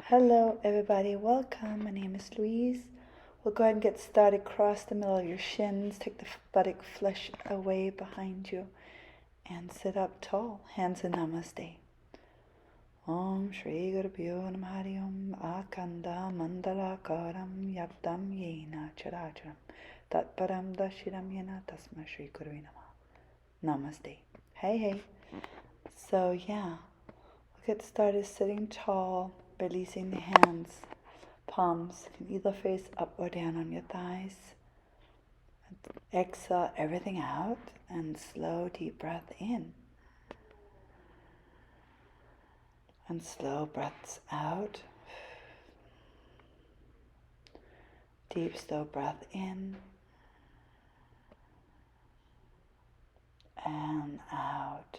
Hello everybody, welcome. My name is Louise. We'll go ahead and get started. Cross the middle of your shins, take the buttock flesh away behind you, and sit up tall. Hands in Namaste. Om Shri Gurubhyo Namah Hari Om Akanda Mandalakaram Yabdam Yena Characharam Tatparam Dashiram Yena Tasma Shri Guru Namah. Namaste. Hey. So we'll get started sitting tall. Releasing the hands, palms can either face up or down on your thighs. Exhale everything out and slow deep breath in. And slow breaths out. Deep slow breath in and out.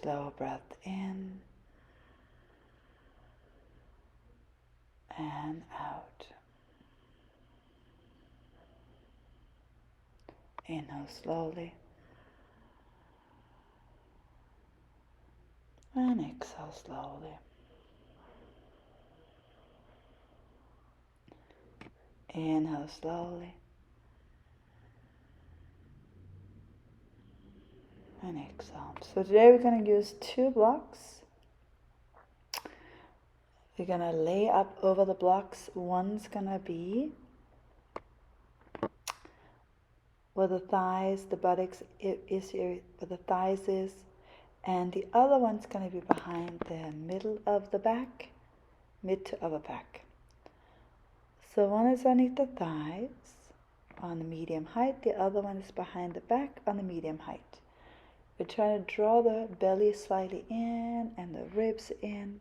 Slow breath in and out. Inhale slowly and exhale slowly. Inhale slowly and exhale. So today we're going to use two blocks. We're going to lay up over the blocks. One's going to be where the thighs, the buttocks is here, where the thighs is, and the other one's going to be behind the middle of the back, mid to upper back. So one is underneath the thighs on the medium height, the other one is behind the back on the medium height. We're trying to draw the belly slightly in and the ribs in,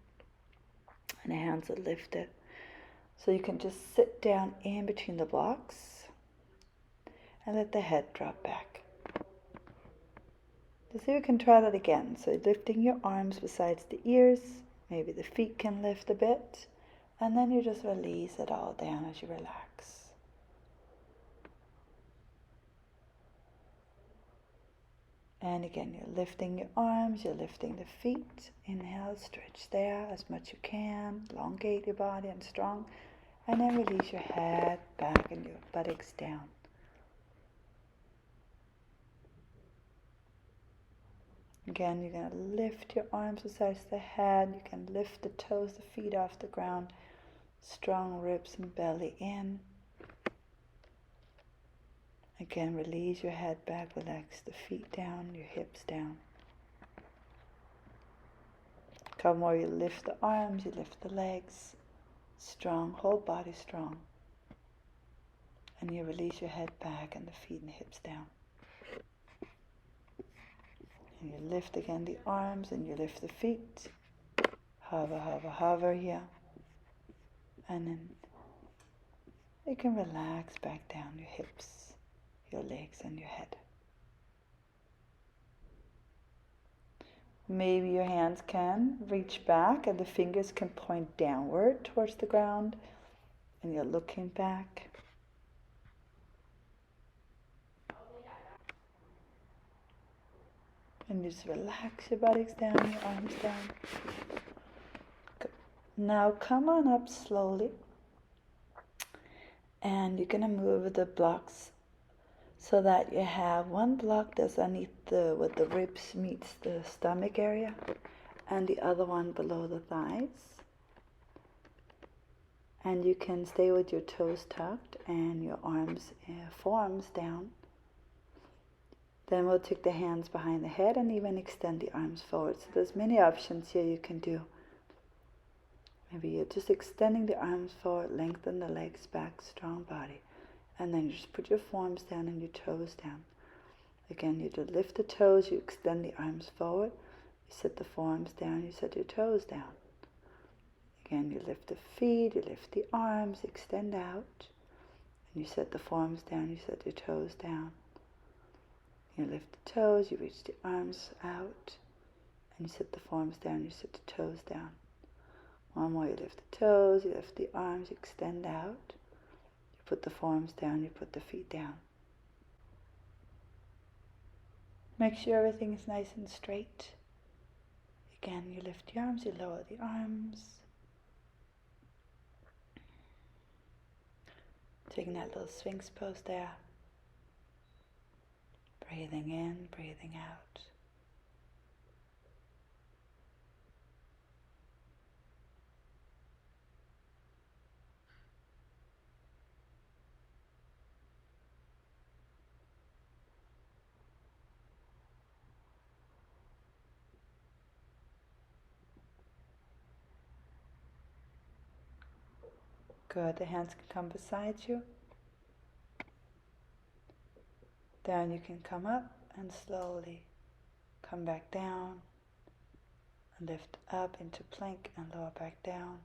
and the hands are lifted. So you can just sit down in between the blocks and let the head drop back. Let's see if we can try that again. So lifting your arms besides the ears, maybe the feet can lift a bit, and then you just release it all down as you relax. And again, you're lifting your arms, you're lifting the feet. Inhale, stretch there as much as you can. Elongate your body and strong. And then release your head back and your buttocks down. Again, you're going to lift your arms besides the head. You can lift the toes, the feet off the ground. Strong ribs and belly in. Again, release your head back, relax the feet down, your hips down. Come more, you lift the arms, you lift the legs. Strong, whole body strong. And you release your head back and the feet and hips down. And you lift again the arms and you lift the feet. Hover, hover, hover here. And then you can relax back down your hips, your legs and your head. Maybe your hands can reach back and the fingers can point downward towards the ground and you're looking back. And you just relax your buttocks down, your arms down. Good. Now come on up slowly. And you're going to move the blocks so that you have one block that's underneath where the ribs meets the stomach area, and the other one below the thighs. And you can stay with your toes tucked and your arms, forearms down. Then we'll take the hands behind the head and even extend the arms forward. So there's many options here you can do. Maybe you're just extending the arms forward, lengthen the legs back, strong body. And then you just put your forearms down and your toes down. Again, you just lift the toes, you extend the arms forward. You set the forearms down, you set your toes down. Again, you lift the feet, you lift the arms, extend out. And you set the forearms down, you set your toes down. You lift the toes, you reach the arms out. And you set the forearms down, you set the toes down. One more, you lift the toes, you lift the arms, you extend out. You put the forearms down, you put the feet down. Make sure everything is nice and straight. Again, you lift the arms, you lower the arms. Taking that little Sphinx pose there. Breathing in, breathing out. Good, the hands can come beside you. Then you can come up and slowly come back down and lift up into plank and lower back down.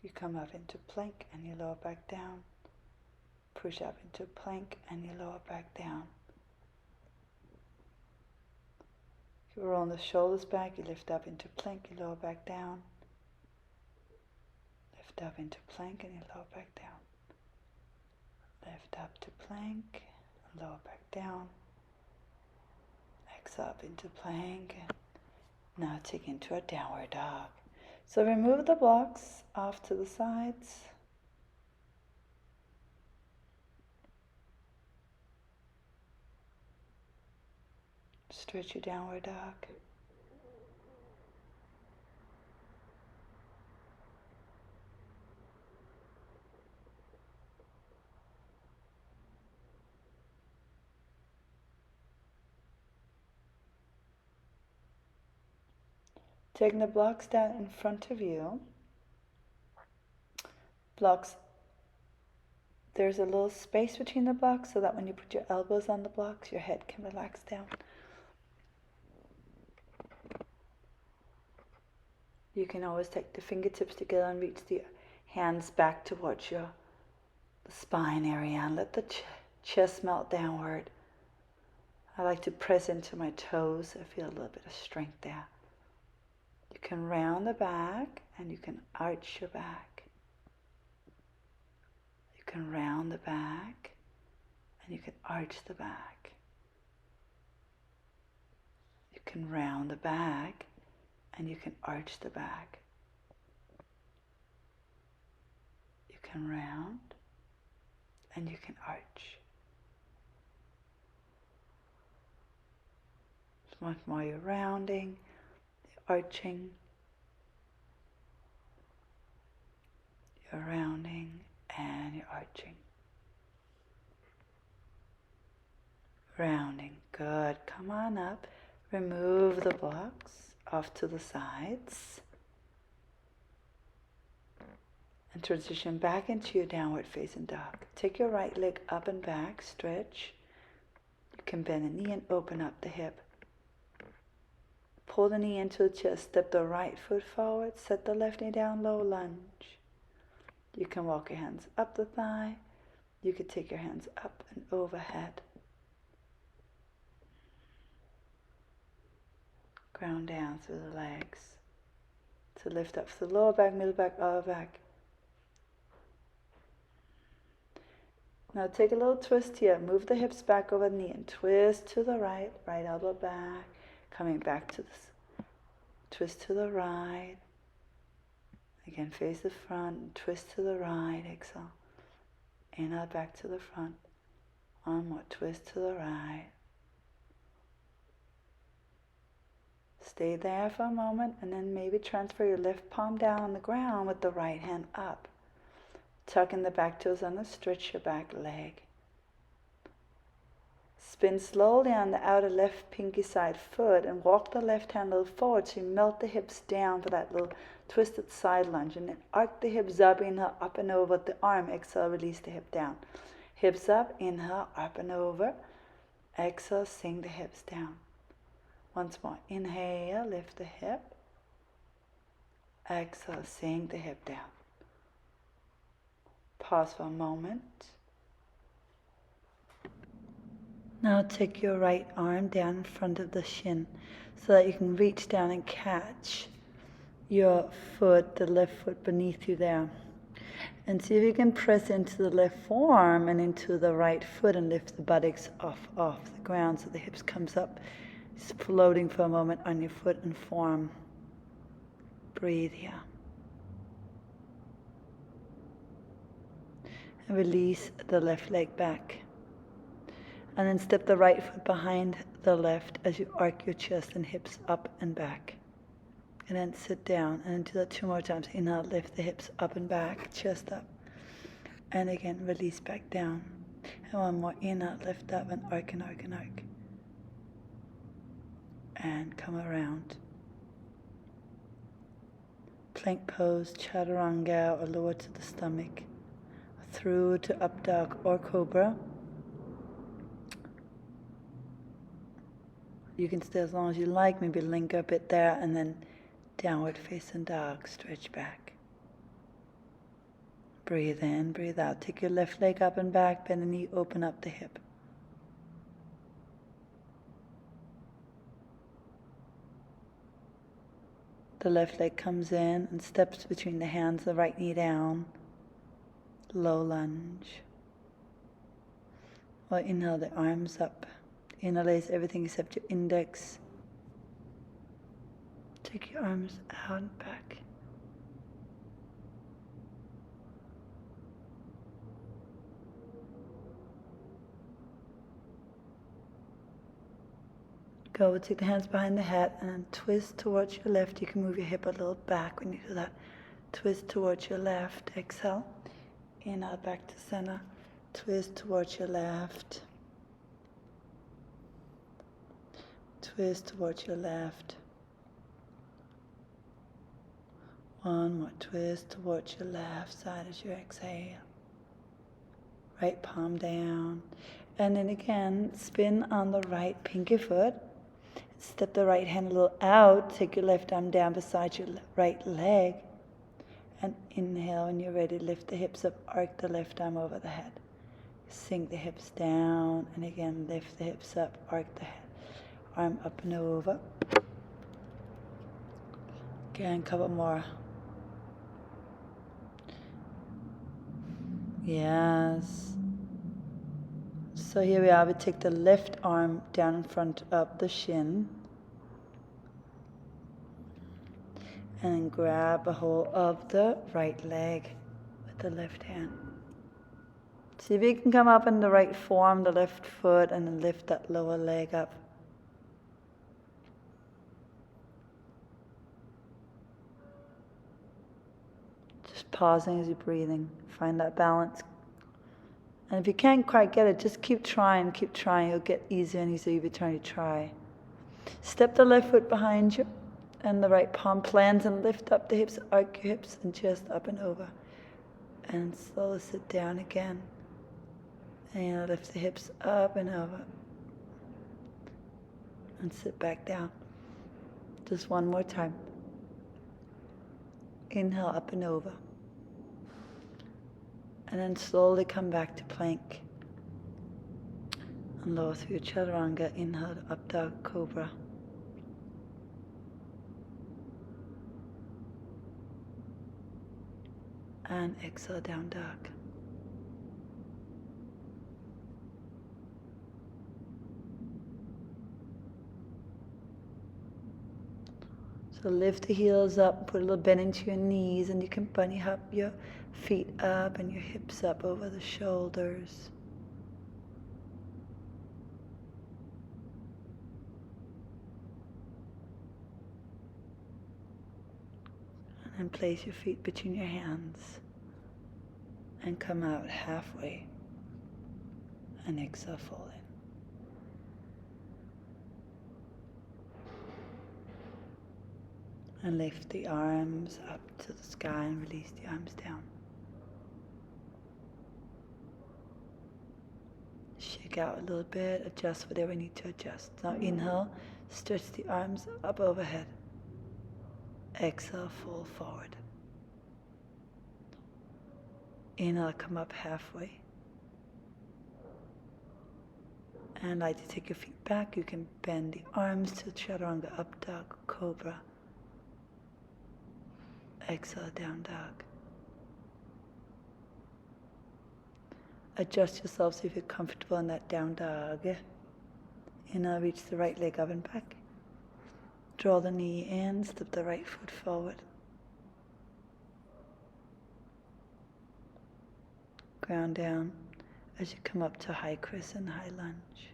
You come up into plank and you lower back down. Push up into plank and you lower back down. You roll the shoulders back, you lift up into plank, you lower back down. Lift up into plank and you lower back down. Lift up to plank and lower back down. Exhale up into plank. Now take into a downward dog. So remove the blocks off to the sides. Stretch your downward dog. Taking the blocks down in front of you. Blocks, there's a little space between the blocks so that when you put your elbows on the blocks, your head can relax down. You can always take the fingertips together and reach the hands back towards the spine area and let the chest melt downward. I like to press into my toes. I feel a little bit of strength there. You can round the back and you can arch your back. You can round the back and you can arch the back. You can round the back and you can arch the back. You can round and you can arch. Once more you're rounding, you're arching, you're rounding and you're arching. Rounding, good. Come on up, remove the blocks off to the sides and transition back into your downward facing dog. Take your right leg up and back, stretch. You can bend the knee and open up the hip. Pull the knee into the chest, step the right foot forward, set the left knee down low, lunge. You can walk your hands up the thigh. You can take your hands up and overhead. Ground down through the legs. To lift up through the lower back, middle back, upper back. Now take a little twist here. Move the hips back over the knee and twist to the right. Right elbow back. Coming back to this. Twist to the right. Again, face the front and twist to the right. Exhale. Inhale back to the front. One more twist to the right. Stay there for a moment and then maybe transfer your left palm down on the ground with the right hand up. Tuck in the back toes under, stretch your back leg. Spin slowly on the outer left pinky side foot and walk the left hand a little forward so you melt the hips down for that little twisted side lunge. And then arc the hips up, inhale, up and over with the arm. Exhale, release the hip down. Hips up, inhale, up and over. Exhale, sink the hips down. Once more, inhale, lift the hip. Exhale, sink the hip down. Pause for a moment. Now take your right arm down in front of the shin so that you can reach down and catch your foot, the left foot beneath you there. And see if you can press into the left forearm and into the right foot and lift the buttocks off the ground so the hips comes up. Just floating for a moment on your foot and forearm. Breathe here. And release the left leg back. And then step the right foot behind the left as you arc your chest and hips up and back. And then sit down and do that 2 more times. Inhale, lift the hips up and back, chest up. And again, release back down. And one more, inhale, lift up and arc and arc and arc. And come around. Plank pose, chaturanga, or lower to the stomach. Through to up dog or cobra. You can stay as long as you like, maybe linger a bit there, and then downward facing dog, stretch back. Breathe in, breathe out. Take your left leg up and back, bend the knee, open up the hip. The left leg comes in and steps between the hands, the right knee down. Low lunge. Or inhale the arms up. Interlace everything except your index. Take your arms out and back. Go, take the hands behind the head and twist towards your left. You can move your hip a little back when you do that. Twist towards your left. Exhale. Inhale back to center. Twist towards your left. Twist towards your left. One more twist towards your left side as you exhale. Right palm down. And then again, spin on the right pinky foot. Step the right hand a little out. Take your left arm down beside your right leg. And inhale when you're ready. Lift the hips up. Arc the left arm over the head. Sink the hips down. And again, lift the hips up. Arc the head. Arm up and over. Again, a couple more. Yes. So here we are. We take the left arm down in front of the shin. And then grab a hold of the right leg with the left hand. See if you can come up in the right forearm, the left foot, and then lift that lower leg up. Just pausing as you're breathing. Find that balance. And if you can't quite get it, just keep trying, keep trying. It'll get easier and easier every time you try. Step the left foot behind you and the right palm plants and lift up the hips, arc your hips and chest up and over. And slowly sit down again. And lift the hips up and over. And sit back down. Just one more time. Inhale up and over. And then slowly come back to plank. And lower through your chaturanga. Inhale to up dog cobra. And exhale down dog. So lift the heels up, put a little bend into your knees, and you can bunny hop your feet up and your hips up over the shoulders. And then place your feet between your hands and come out halfway and exhale, fold in. And lift the arms up to the sky and release the arms down. Shake out a little bit, adjust whatever you need to adjust. Now inhale, stretch the arms up overhead. Exhale, fold forward. Inhale, come up halfway. And like to take your feet back, you can bend the arms to chaturanga, up dog, cobra. Exhale, down dog. Adjust yourself so you feel comfortable in that down dog. And now reach the right leg up and back. Draw the knee in, step the right foot forward. Ground down as you come up to high crescent, high lunge.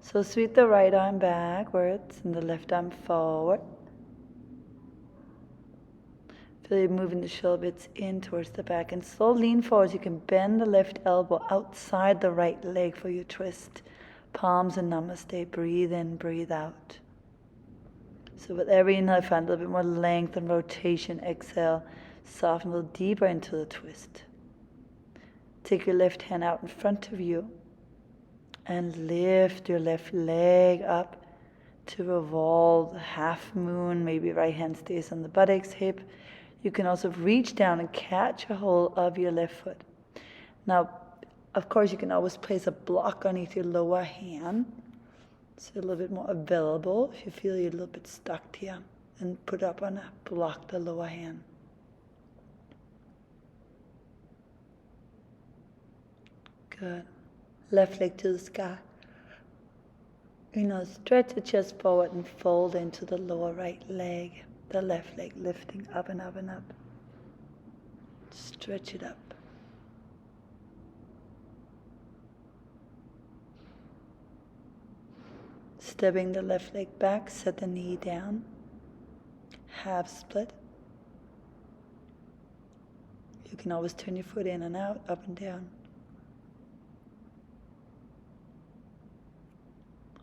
So sweep the right arm backwards and the left arm forward. Feel you moving the shoulder blades in towards the back, and slowly lean forward. You can bend the left elbow outside the right leg for your twist. Palms and namaste. Breathe in, breathe out. So with every inhale, find a little bit more length and rotation. Exhale, soften a little deeper into the twist. Take your left hand out in front of you and lift your left leg up to revolve, half moon. Maybe right hand stays on the buttocks, hip. You can also reach down and catch a hold of your left foot. Now, of course, you can always place a block underneath your lower hand. So a little bit more available if you feel you're a little bit stuck here. And put up on a block the lower hand. Good. Left leg to the sky. Stretch the chest forward and fold into the lower right leg. The left leg lifting up and up and up. Stretch it up. Stepping the left leg back, set the knee down. Half split. You can always turn your foot in and out, up and down.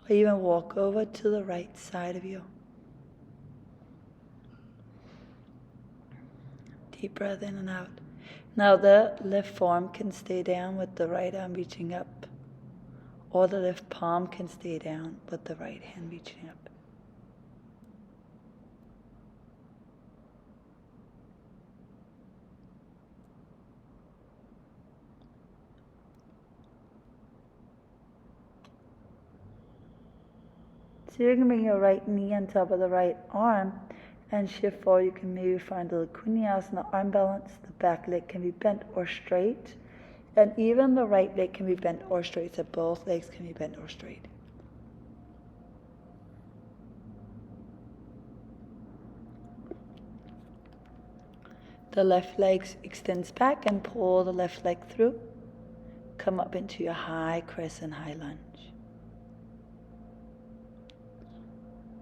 Or even walk over to the right side of you. Deep breath in and out. Now the left forearm can stay down with the right arm reaching up. Or the left palm can stay down with the right hand reaching up. So you're going to bring your right knee on top of the right arm and shift forward. You can maybe find a little vinyasa, arm balance. The back leg can be bent or straight. And even the right leg can be bent or straight. So both legs can be bent or straight. The left leg extends back and pull the left leg through. Come up into your high crescent, high lunge.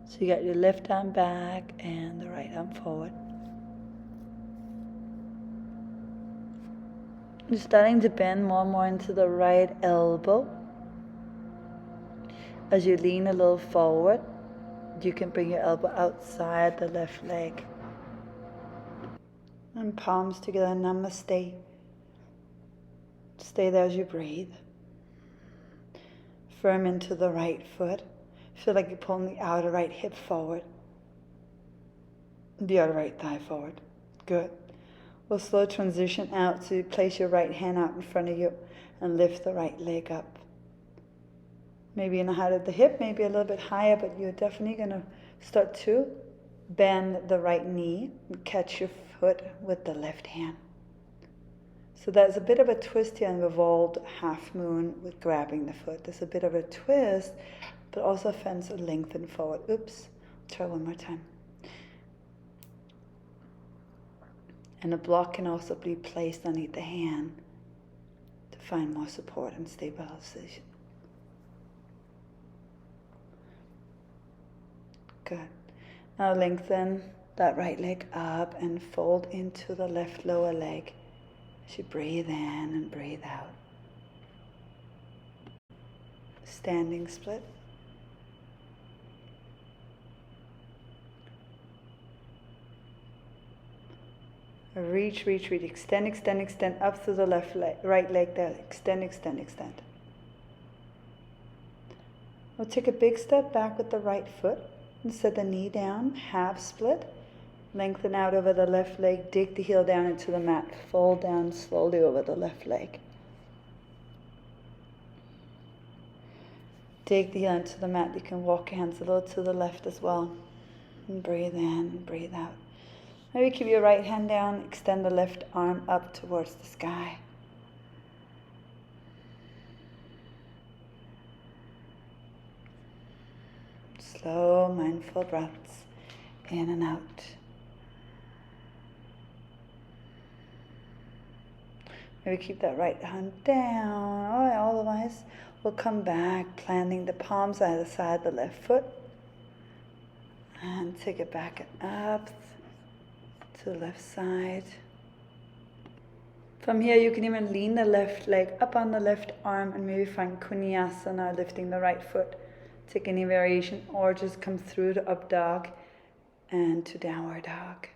So you got your left arm back and the right arm forward. You're starting to bend more and more into the right elbow. As you lean a little forward, you can bring your elbow outside the left leg. And palms together, namaste. Stay there as you breathe. Firm into the right foot. Feel like you're pulling the outer right hip forward. The outer right thigh forward. Good. We'll slow transition out, so you place your right hand out in front of you and lift the right leg up. Maybe in the height of the hip, maybe a little bit higher, but you're definitely going to start to bend the right knee and catch your foot with the left hand. So there's a bit of a twist here in revolved half moon with grabbing the foot. There's a bit of a twist, but also fence lengthen forward. Oops, try one more time. And a block can also be placed underneath the hand to find more support and stabilization. Good. Now lengthen that right leg up and fold into the left lower leg as you breathe in and breathe out. Standing split. Reach, reach, reach. Extend, extend, extend up through the left leg, right leg there. Extend, extend, extend. We'll take a big step back with the right foot and set the knee down, half split. Lengthen out over the left leg. Dig the heel down into the mat. Fold down slowly over the left leg. Dig the heel into the mat. You can walk your hands a little to the left as well. And breathe in and breathe out. Maybe keep your right hand down, extend the left arm up towards the sky. Slow, mindful breaths in and out. Maybe keep that right hand down. Or otherwise, we'll come back, planting the palms either side of the left foot. And take it back and up to the left side. From here, you can even lean the left leg up on the left arm and maybe find kunyasana, lifting the right foot. Take any variation, or just come through to up dog and to downward dog.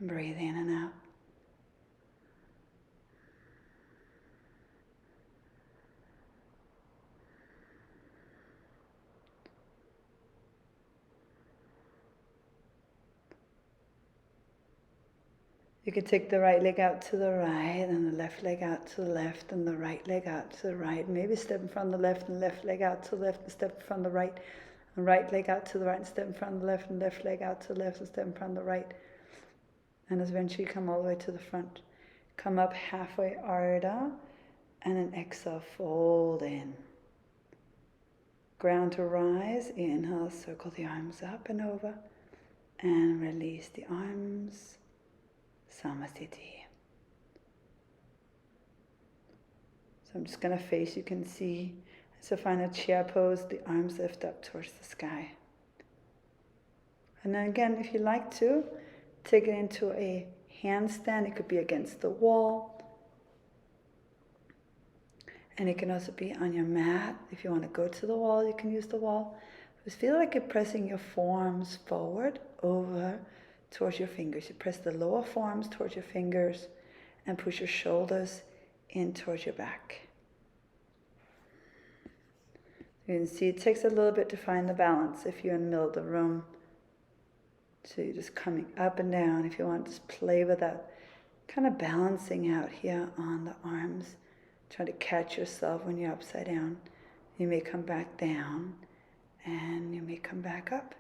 Breathe in and out. You could take the right leg out to the right and the left leg out to the left and the right leg out to the right. Maybe step in front of the left and left leg out to the left and step in front of the right. And right leg out to the right and step in front of the left and left leg out to the left and step in front of the right. And eventually come all the way to the front. Come up halfway, Ardha, and then exhale, fold in. Ground to rise, inhale, circle the arms up and over. And release the arms. Samasthiti. So I'm just going to face, you can see. So find a chair pose, the arms lift up towards the sky. And then again, if you like to, take it into a handstand. It could be against the wall. And it can also be on your mat. If you want to go to the wall, you can use the wall. Just feel like you're pressing your forearms forward, over, towards your fingers. You press the lower forearms towards your fingers and push your shoulders in towards your back. You can see it takes a little bit to find the balance if you're in the middle of the room. So you're just coming up and down. If you want, just play with that, kind of balancing out here on the arms. Try to catch yourself when you're upside down. You may come back down and you may come back up.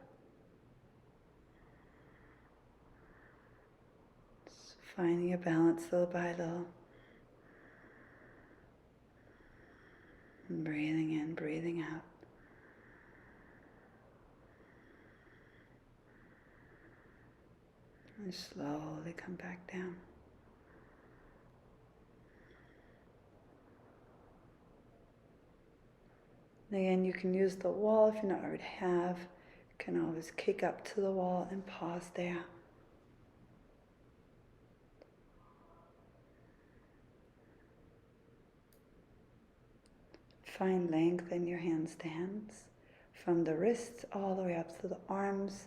Just finding your balance little by little. And breathing in, breathing out. And slowly come back down. Again, you can use the wall if you not already have. You can always kick up to the wall and pause there. Find length in your handstands from the wrists all the way up to the arms.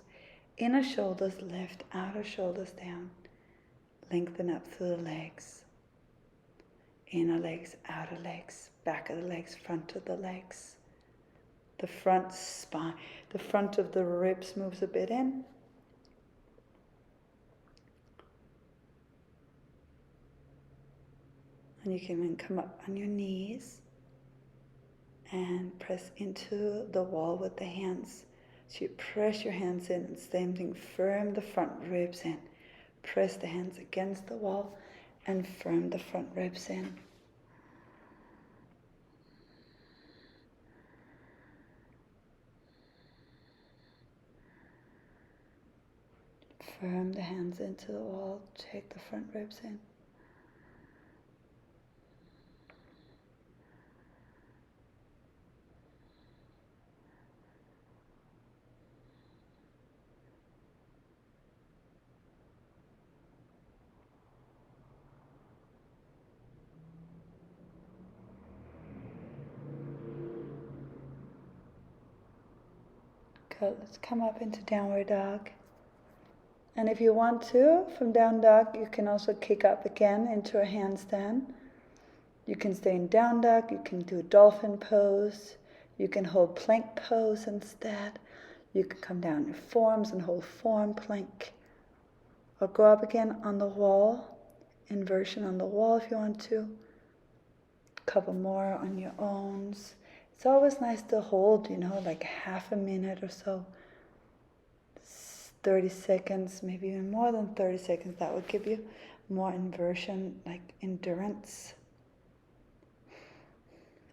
Inner shoulders lift, outer shoulders down. Lengthen up through the legs. Inner legs, outer legs, back of the legs, front of the legs. The front spine, the front of the ribs moves a bit in. And you can then come up on your knees and press into the wall with the hands. So you press your hands in, and same thing, firm the front ribs in. Press the hands against the wall and firm the front ribs in. Firm the hands into the wall, take the front ribs in. Good, let's come up into downward dog. And if you want to, from down dog, you can also kick up again into a handstand. You can stay in down dog, you can do dolphin pose, you can hold plank pose instead. You can come down in forms and hold form plank. Or go up again on the wall, inversion on the wall if you want to. A couple more on your own. It's always nice to hold, like half a minute or so. 30 seconds, maybe even more than 30 seconds. That would give you more inversion, like endurance.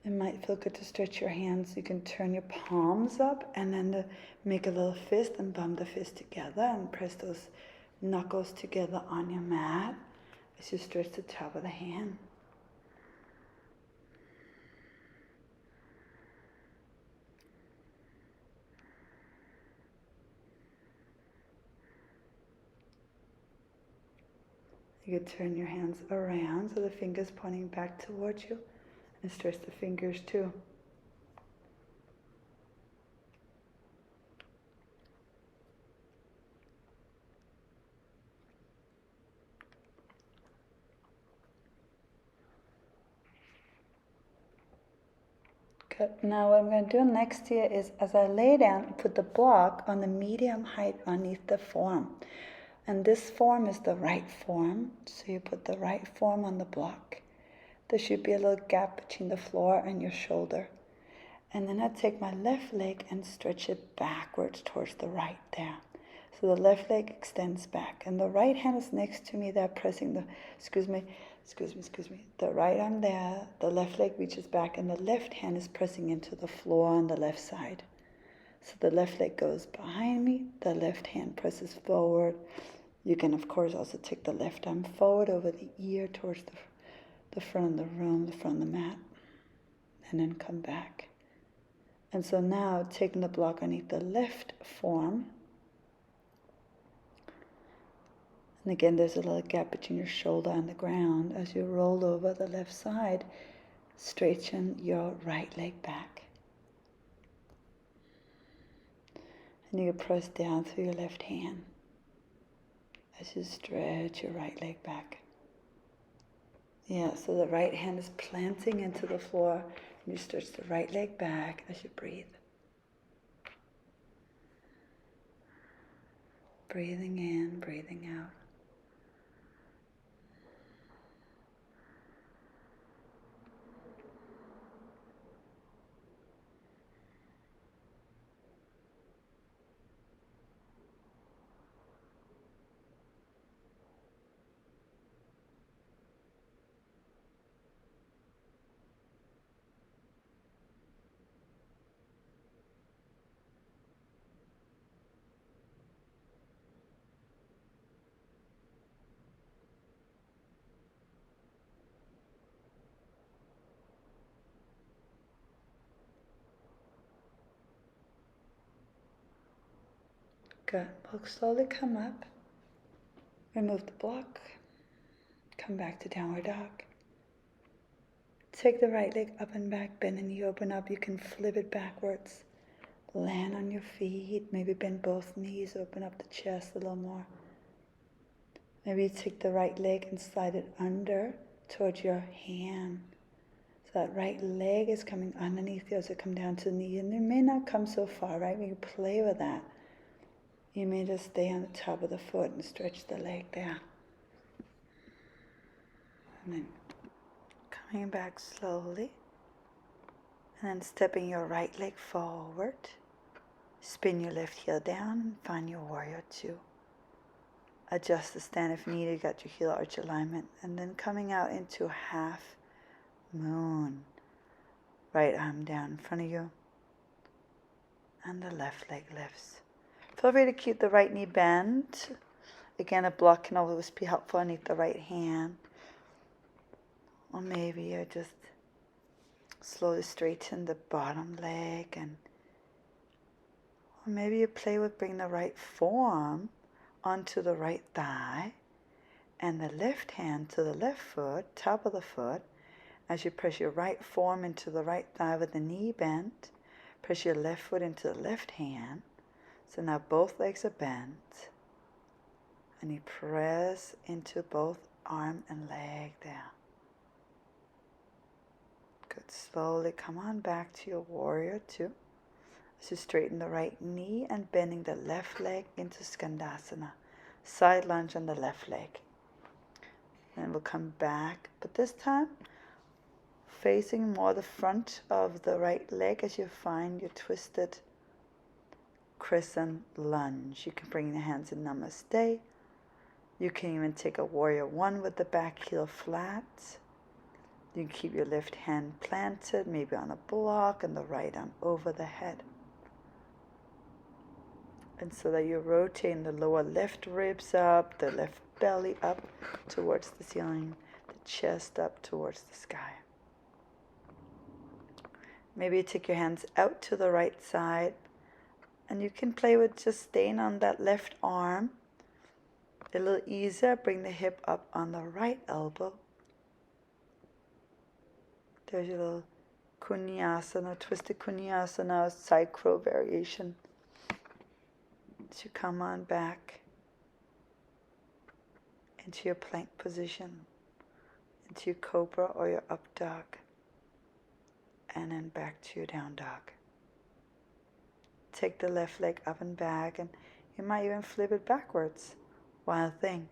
It might feel good to stretch your hands. You can turn your palms up and then make a little fist and bump the fist together and press those knuckles together on your mat as you stretch the top of the hand. You can turn your hands around so the fingers pointing back towards you and stretch the fingers too. Good. Now what I'm going to do next here is as I lay down, put the block on the medium height underneath the form. And this form is the right form, so you put the right form on the block. There should be a little gap between the floor and your shoulder. And then I take my left leg and stretch it backwards towards the right there. So the left leg extends back. And the right hand is next to me there pressing the, the right arm there, the left leg reaches back, and the left hand is pressing into the floor on the left side. So the left leg goes behind me, the left hand presses forward. You can, of course, also take the left arm forward over the ear towards the front of the room, the front of the mat, and then come back. And so now, taking the block underneath the left form, and again, there's a little gap between your shoulder and the ground. As you roll over the left side, straighten your right leg back. And you press down through your left hand as you stretch your right leg back. Yeah, so the right hand is planting into the floor, and you stretch the right leg back as you breathe. Breathing in, breathing out. Good. We'll slowly come up, remove the block, come back to downward dog. Take the right leg up and back, bend and you open up. You can flip it backwards. Land on your feet, maybe bend both knees, open up the chest a little more. Maybe you take the right leg and slide it under towards your hand. So that right leg is coming underneath you as you come down to the knee. And you may not come so far, right? You can play with that. You may just stay on the top of the foot and stretch the leg there. And then coming back slowly. And then stepping your right leg forward. Spin your left heel down and find your warrior two. Adjust the stand if needed. You got your heel arch alignment. And then coming out into half moon. Right arm down in front of you. And the left leg lifts. Feel free to keep the right knee bent. Again, a block can always be helpful underneath the right hand. Or maybe you just slowly straighten the bottom leg. Or maybe you play with bringing the right forearm onto the right thigh. And the left hand to the left foot, top of the foot. As you press your right forearm into the right thigh with the knee bent. Press your left foot into the left hand. So now both legs are bent, and you press into both arm and leg there. Good. Slowly come on back to your warrior two. As you straighten the right knee and bending the left leg into Skandasana. Side lunge on the left leg. Then we'll come back, but this time facing more the front of the right leg as you find your twisted crescent lunge. You can bring the hands in Namaste. You can even take a warrior one with the back heel flat. You can keep your left hand planted, maybe on a block, and the right arm over the head. And so that you're rotating the lower left ribs up, the left belly up towards the ceiling, the chest up towards the sky. Maybe you take your hands out to the right side, and you can play with just staying on that left arm. A little easier, bring the hip up on the right elbow. There's your little kunyasana, twisted kunyasana, side crow variation. So you come on back into your plank position, into your cobra or your up dog, and then back to your down dog. Take the left leg up and back, and you might even flip it backwards. Wild thing.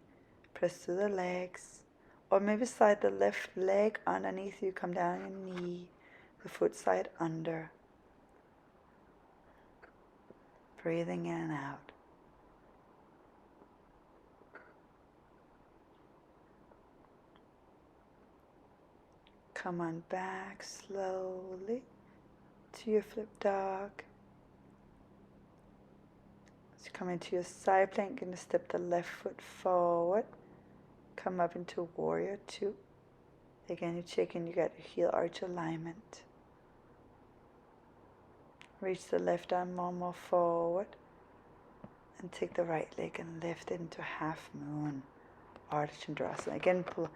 Press through the legs, or maybe slide the left leg underneath you, come down on your knee, the foot slide under. Breathing in and out. Come on back slowly to your flip dog. So come into your side plank, and step the left foot forward. Come up into warrior two. Again, you're checking you got your heel arch alignment. Reach the left arm more forward. And take the right leg and lift it into half moon. Ardha Chandrasana. Again, pull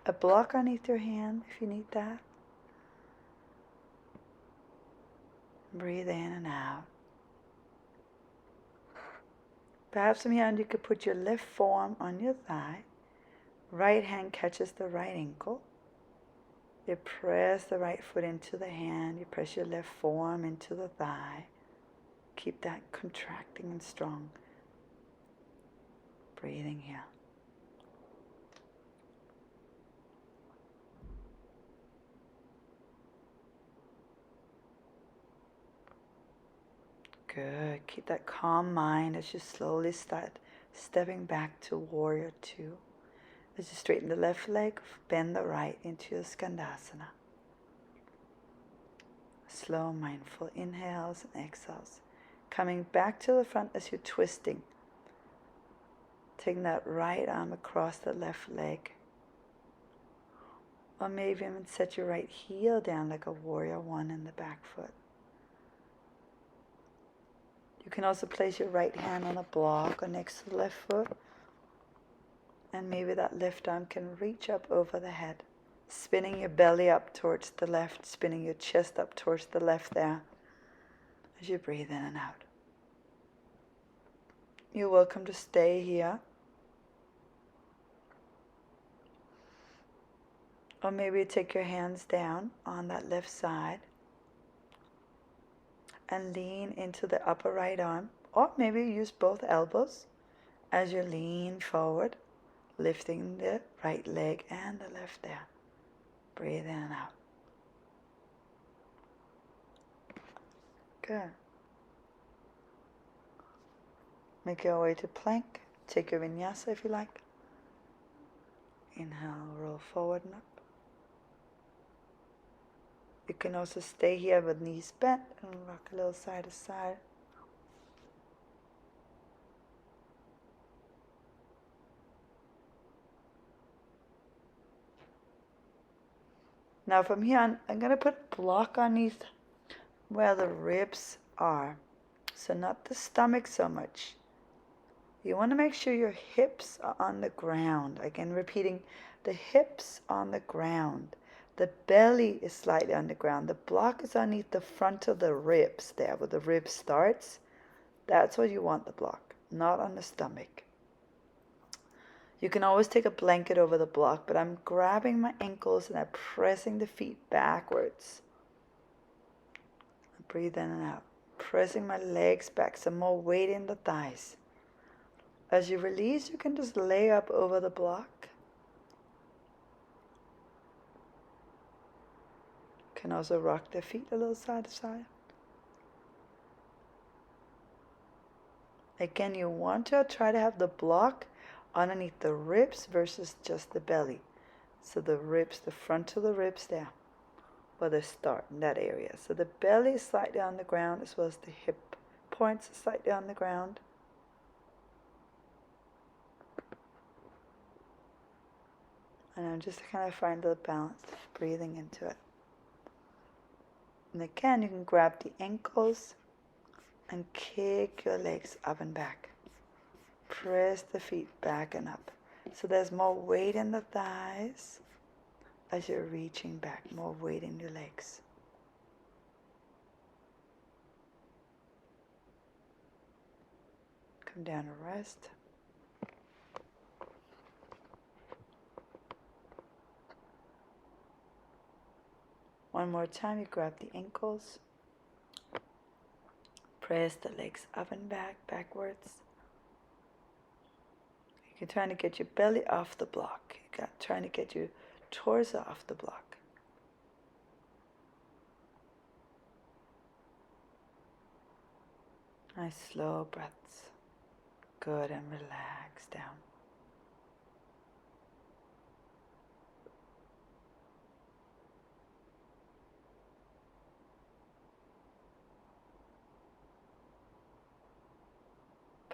a block underneath your hand if you need that. Breathe in and out. Perhaps from here on you could put your left forearm on your thigh. Right hand catches the right ankle. You press the right foot into the hand. You press your left forearm into the thigh. Keep that contracting and strong. Breathing here. Good. Keep that calm mind as you slowly start stepping back to warrior two. As you straighten the left leg, bend the right into your skandasana. Slow, mindful inhales and exhales. Coming back to the front as you're twisting. Taking that right arm across the left leg. Or maybe even set your right heel down like a warrior one in the back foot. You can also place your right hand on a block or next to the left foot. And maybe that left arm can reach up over the head. Spinning your belly up towards the left, spinning your chest up towards the left there. As you breathe in and out. You're welcome to stay here. Or maybe take your hands down on that left side. And lean into the upper right arm. Or maybe use both elbows as you lean forward. Lifting the right leg and the left there. Breathe in and out. Good. Make your way to plank. Take your vinyasa if you like. Inhale, roll forward and up. You can also stay here with knees bent and rock a little side to side. Now from here on, I'm going to put a block underneath where the ribs are. So not the stomach so much. You want to make sure your hips are on the ground. Again, repeating, the hips on the ground. The belly is slightly on the ground. The block is underneath the front of the ribs there, where the rib starts. That's where you want the block, not on the stomach. You can always take a blanket over the block, but I'm grabbing my ankles and I'm pressing the feet backwards. Breathe in and out. Pressing my legs back, some more weight in the thighs. As you release, you can just lay up over the block. You can also rock the feet a little side to side. Again, you want to try to have the block underneath the ribs versus just the belly. So the ribs, the front of the ribs there, where they start in that area. So the belly is slightly on the ground, as well as the hip points are slightly on the ground. And I'm just kind of find a little balance, breathing into it. And again, you can grab the ankles and kick your legs up and back. Press the feet back and up. So there's more weight in the thighs as you're reaching back, more weight in your legs. Come down and rest. One more time, you grab the ankles. Press the legs up and back, backwards. You're trying to get your belly off the block. You're trying to get your torso off the block. Nice slow breaths. Good, and relax down.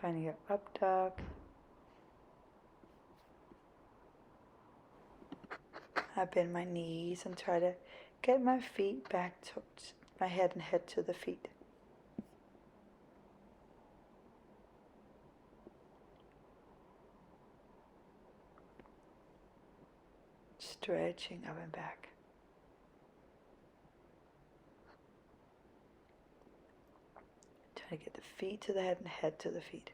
Finding your up dog. I bend my knees and try to get my feet back towards my head and head to the feet. Stretching up and back. Try to get the feet to the head and head to the feet.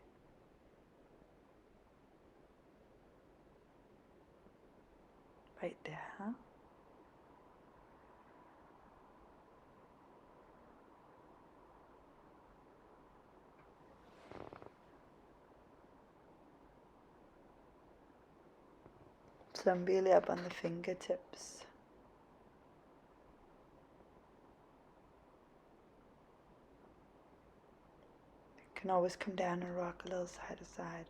Right there, huh? So I'm really up on the fingertips. You can always come down and rock a little side to side.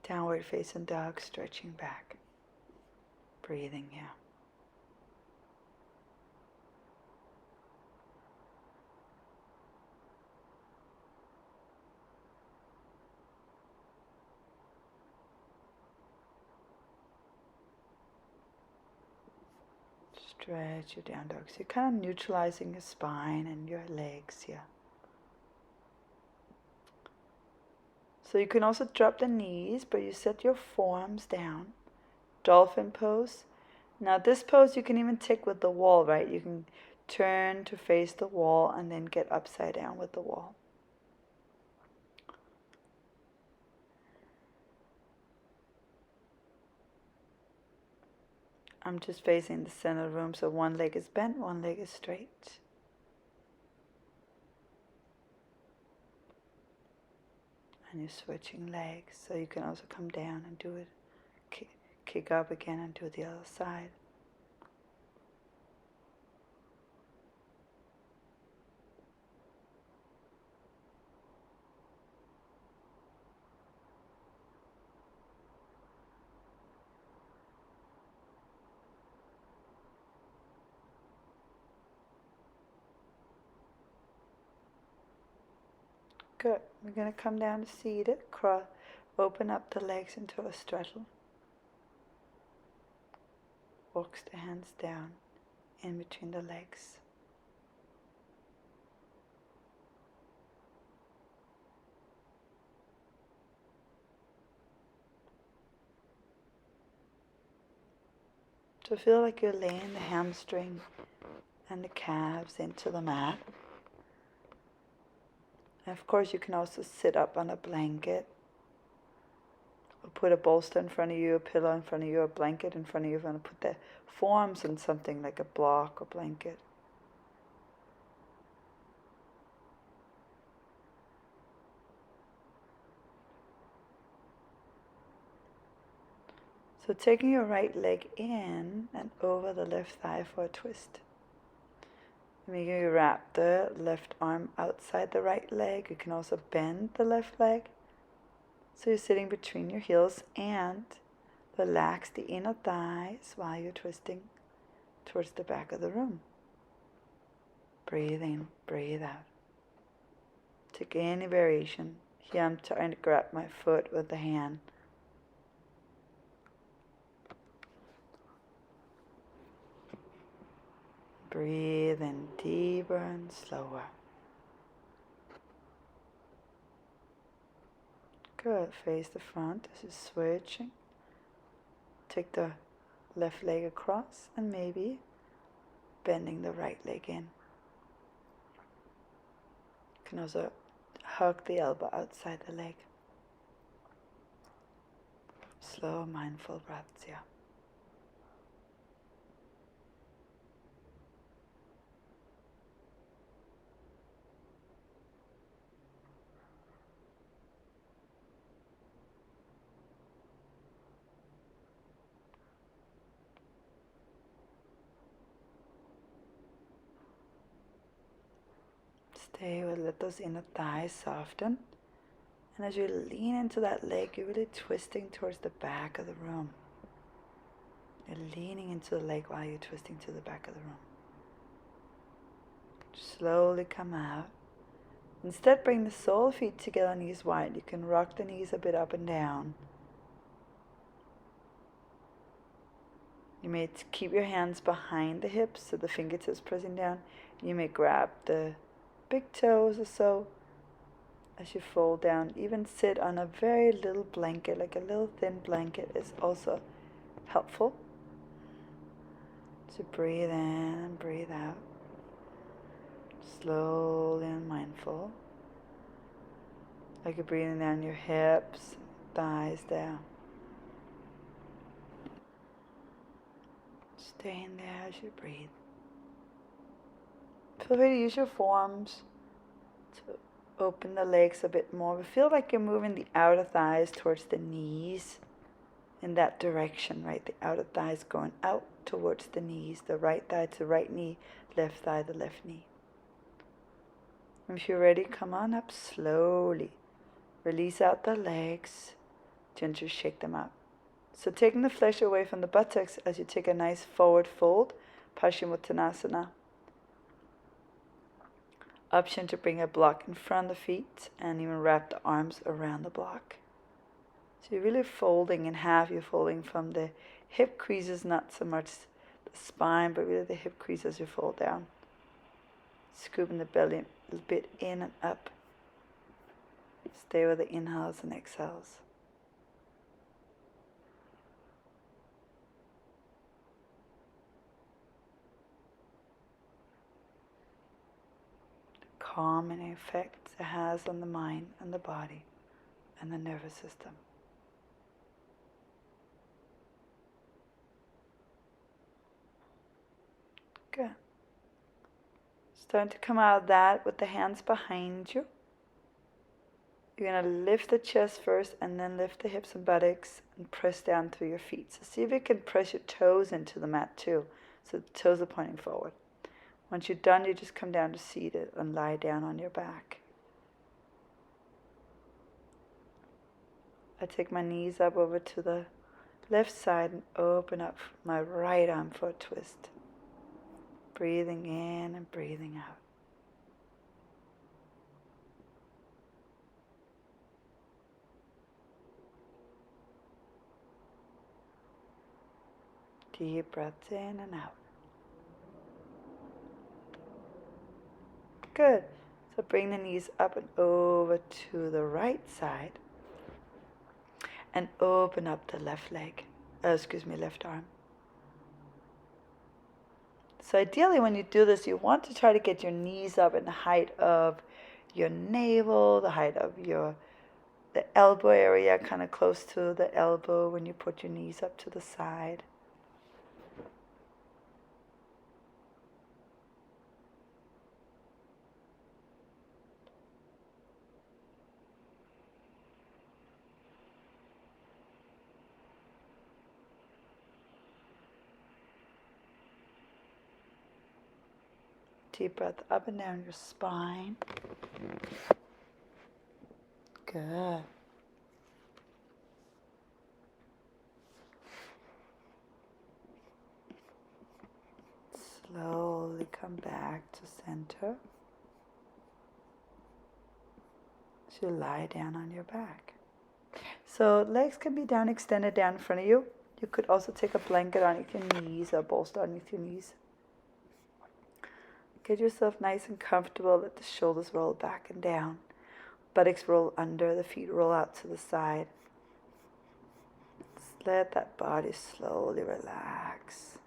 Downward facing dog, stretching back. Breathing, yeah. Stretch your down dog. So you're kind of neutralizing your spine and your legs here. So you can also drop the knees, but you set your forearms down. Dolphin pose. Now this pose you can even take with the wall, right? You can turn to face the wall and then get upside down with the wall. I'm just facing the center of the room, so one leg is bent, one leg is straight. And you're switching legs, so you can also come down and do it. Kick up again and do the other side. Good. We're going to come down to seated. Open up the legs into a straddle. Walks the hands down in between the legs. So feel like you're laying the hamstring and the calves into the mat. And of course you can also sit up on a blanket. Or put a bolster in front of you, a pillow in front of you, a blanket in front of you. If you want to put the forearms on something like a block or blanket. So taking your right leg in and over the left thigh for a twist. Maybe you wrap the left arm outside the right leg. You can also bend the left leg. So you're sitting between your heels and relax the inner thighs while you're twisting towards the back of the room. Breathe in, breathe out. Take any variation. Here I'm trying to grab my foot with the hand. Breathe in deeper and slower. Good. Face the front as you're switching. Take the left leg across and maybe bending the right leg in. You can also hug the elbow outside the leg. Slow, mindful breaths here. Stay with, let those inner thighs soften. And as you lean into that leg, you're really twisting towards the back of the room. You're leaning into the leg while you're twisting to the back of the room. Slowly come out. Instead, bring the sole feet together, knees wide. You can rock the knees a bit up and down. You may keep your hands behind the hips so the fingertips pressing down. You may grab the big toes or so as you fold down. Even sit on a very little blanket, like a little thin blanket, is also helpful. So breathe in and breathe out. Slowly and mindful. Like you're breathing down your hips, thighs down. Stay in there as you breathe. Feel free to use your forearms to open the legs a bit more. But feel like you're moving the outer thighs towards the knees in that direction, right? The outer thighs going out towards the knees. The right thigh to the right knee, left thigh to the left knee. If you're ready, come on up slowly. Release out the legs. Gently shake them out. So taking the flesh away from the buttocks as you take a nice forward fold, Paschimottanasana. Option to bring a block in front of the feet and even wrap the arms around the block. So you're really folding in half. You're folding from the hip creases, not so much the spine, but really the hip crease as you fold down. Scooping the belly a bit in and up. Stay with the inhales and exhales. Calming effects it has on the mind and the body and the nervous system. Good. Starting to come out of that with the hands behind you. You're going to lift the chest first and then lift the hips and buttocks and press down through your feet. So see if you can press your toes into the mat too. So the toes are pointing forward. Once you're done, you just come down to seated and lie down on your back. I take my knees up over to the left side and open up my right arm for a twist. Breathing in and breathing out. Deep breaths in and out. Good. So bring the knees up and over to the right side. And open up the left leg. Left arm. So ideally when you do this, you want to try to get your knees up in the height of your navel, the height of the elbow area, kind of close to the elbow when you put your knees up to the side. Deep breath up and down your spine. Good. Slowly come back to center. So you lie down on your back. So legs can be down, extended down in front of you. You could also take a blanket underneath your knees or bolster underneath your knees. Get yourself nice and comfortable. Let the shoulders roll back and down. Buttocks roll under, the feet roll out to the side. Just let that body slowly relax.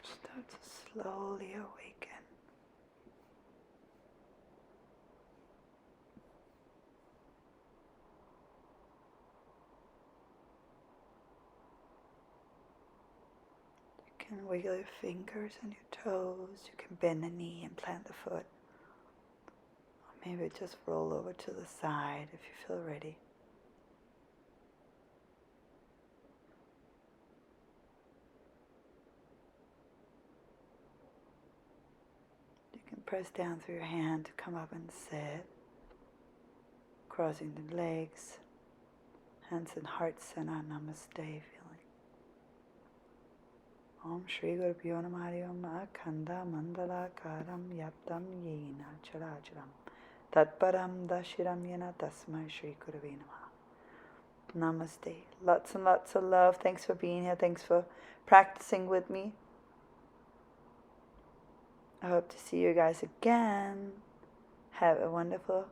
Start to slowly awaken. You can wiggle your fingers and your toes. You can bend the knee and plant the foot. Or maybe just roll over to the side if you feel ready. You can press down through your hand to come up and sit. Crossing the legs. Hands in heart center, namaste feeling. Om Shri Guru Pyo Namah Om Akhanda Mandala Karam Yaptam Yena Characharam Tatparam Dashiram Yena Tasmai Shri Gurave Namah. Namaste. Lots and lots of love. Thanks for being here. Thanks for practicing with me. I hope to see you guys again. Have a wonderful,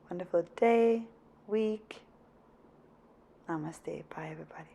wonderful day, week. Namaste. Bye, everybody.